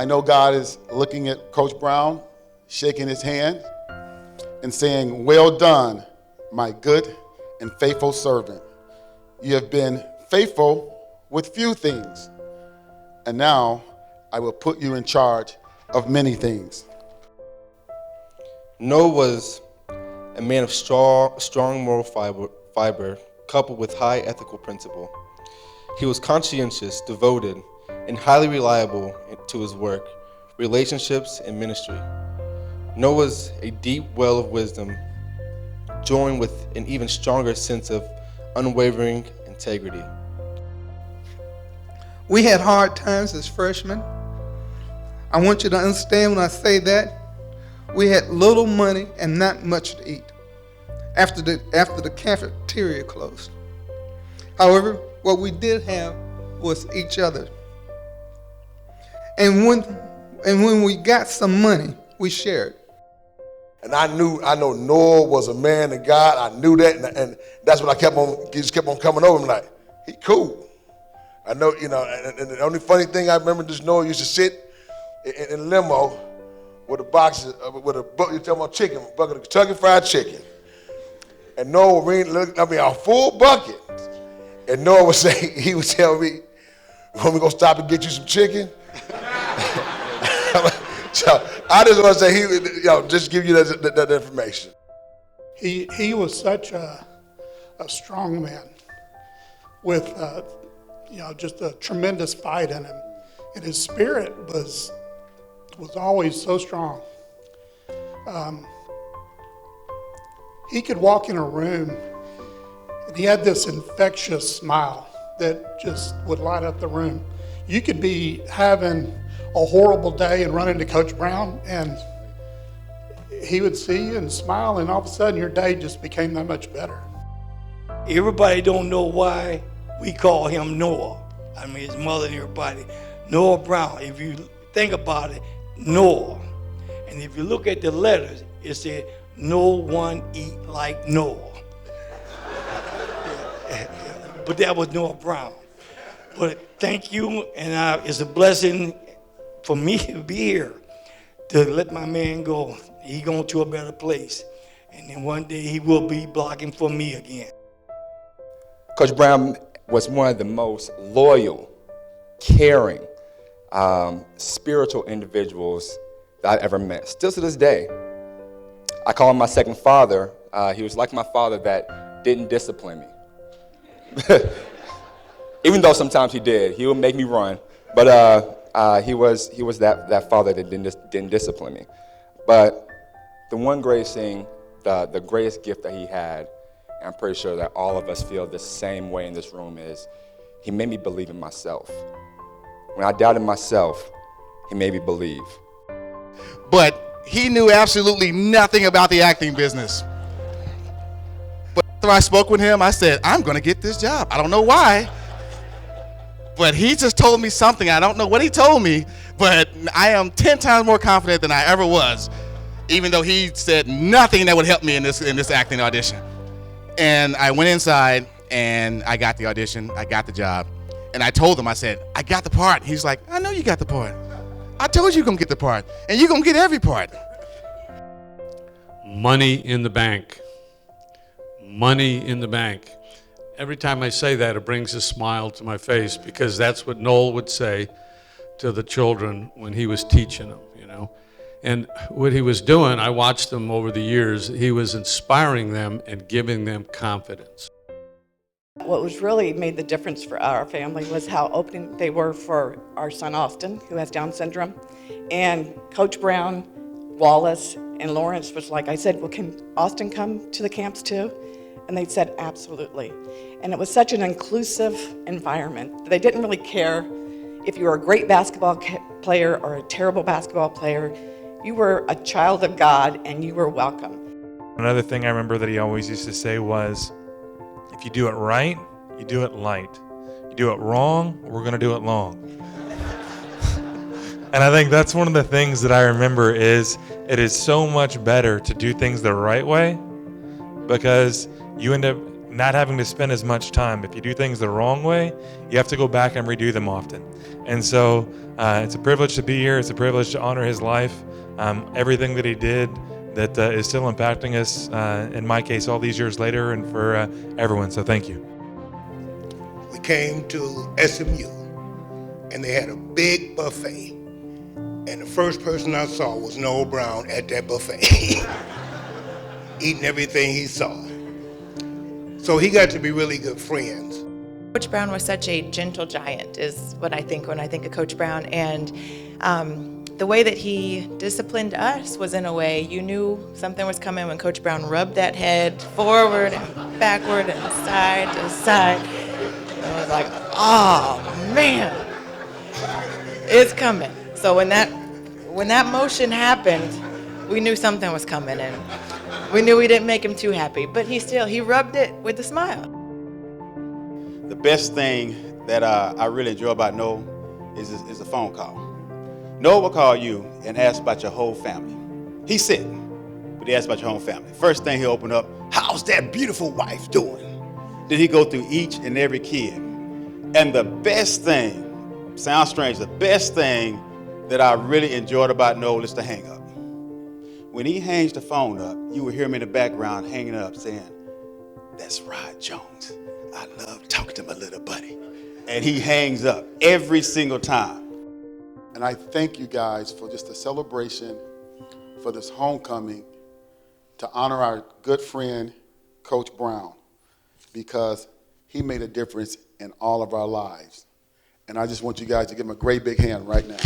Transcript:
I know God is looking at Coach Brown, shaking his hand, and saying, "Well done, my good and faithful servant. You have been faithful with few things, and now I will put you in charge of many things." Noel was a man of strong moral fiber coupled with high ethical principle. He was conscientious, devoted, and highly reliable to his work, relationships, and ministry. Noel was a deep well of wisdom, joined with an even stronger sense of unwavering integrity. We had hard times as freshmen. I want you to understand when I say that, we had little money and not much to eat after the cafeteria closed. However, what we did have was each other. And when we got some money, we shared. And I know Noel was a man of God. I knew that, and that's what just kept on coming over. I'm like, he cool. I know, and the only funny thing I remember, just Noel used to sit in a limo with a box, with a bucket, you're talking about chicken, a bucket of Kentucky Fried Chicken. And Noel would a full bucket. And Noel would say, he would tell me, "When we gonna stop and get you some chicken?" So I just want to say, he would, just give you that information. He was such a strong man with, just a tremendous fight in him. And his spirit was always so strong. He could walk in a room and he had this infectious smile that just would light up the room. You could be having a horrible day and run into Coach Brown, and he would see you and smile, and all of a sudden your day just became that much better. Everybody don't know why we call him Noah. I mean, his mother and everybody. Noah Brown. If you think about it, Noah. And if you look at the letters, it said, "No one eat like Noah." But that was Noah Brown. But thank you, and it's a blessing for me to be here, to let my man go. He going to a better place. And then one day he will be blocking for me again. Coach Brown was one of the most loyal, caring, spiritual individuals that I've ever met. Still to this day. I call him my second father. He was like my father that didn't discipline me. Even though sometimes he did. He would make me run. But he was that father that didn't discipline me. But the one greatest thing, the greatest gift that he had, and I'm pretty sure that all of us feel the same way in this room, is he made me believe in myself. When I doubted myself, he made me believe. But he knew absolutely nothing about the acting business. But after I spoke with him, I said, "I'm going to get this job." I don't know why, but he just told me something. I don't know what he told me, but I am 10 times more confident than I ever was, even though he said nothing that would help me in this acting audition. And I went inside and I got the audition. I got the job. And I told him, I said, "I got the part." He's like, "I know you got the part. I told you you're going to get the part, and you're going to get every part." Money in the bank. Money in the bank. Every time I say that, it brings a smile to my face, because that's what Noel would say to the children when he was teaching them, And what he was doing, I watched him over the years, he was inspiring them and giving them confidence. What was really made the difference for our family was how open they were for our son Austin, who has Down syndrome. And Coach Brown, Wallace, and Lawrence was like, I said, "Well, can Austin come to the camps too?" And they said, "Absolutely." And it was such an inclusive environment. They didn't really care if you were a great basketball player or a terrible basketball player. You were a child of God and you were welcome. Another thing I remember that he always used to say was, if you do it right, you do it light. You do it wrong, we're going to do it long. And I think that's one of the things that I remember is it is so much better to do things the right way, because you end up not having to spend as much time. If you do things the wrong way, you have to go back and redo them often. And so it's a privilege to be here. It's a privilege to honor his life, everything that he did that is still impacting us, in my case, all these years later, and for everyone. So thank you. We came to SMU, and they had a big buffet. And the first person I saw was Noel Brown at that buffet, eating everything he saw. So he got to be really good friends. Coach Brown was such a gentle giant is what I think when I think of Coach Brown. And the way that he disciplined us was in a way you knew something was coming when Coach Brown rubbed that head forward and backward and side to side. And I was like, oh man, it's coming. So when that motion happened, we knew something was coming, and we knew we didn't make him too happy, but he rubbed it with a smile. The best thing that I really enjoy about Noel is a phone call. Noel will call you and ask about your whole family. He's sick, but he asks about your whole family. First thing he'll open up, how's that beautiful wife doing? Then he go through each and every kid. And the best thing, sounds strange, the best thing that I really enjoyed about Noel is the hang up. When he hangs the phone up, you will hear him in the background hanging up saying, that's Rod Jones. I love talking to my little buddy. And he hangs up every single time. And I thank you guys for just the celebration, for this homecoming, to honor our good friend, Coach Brown, because he made a difference in all of our lives. And I just want you guys to give him a great big hand right now.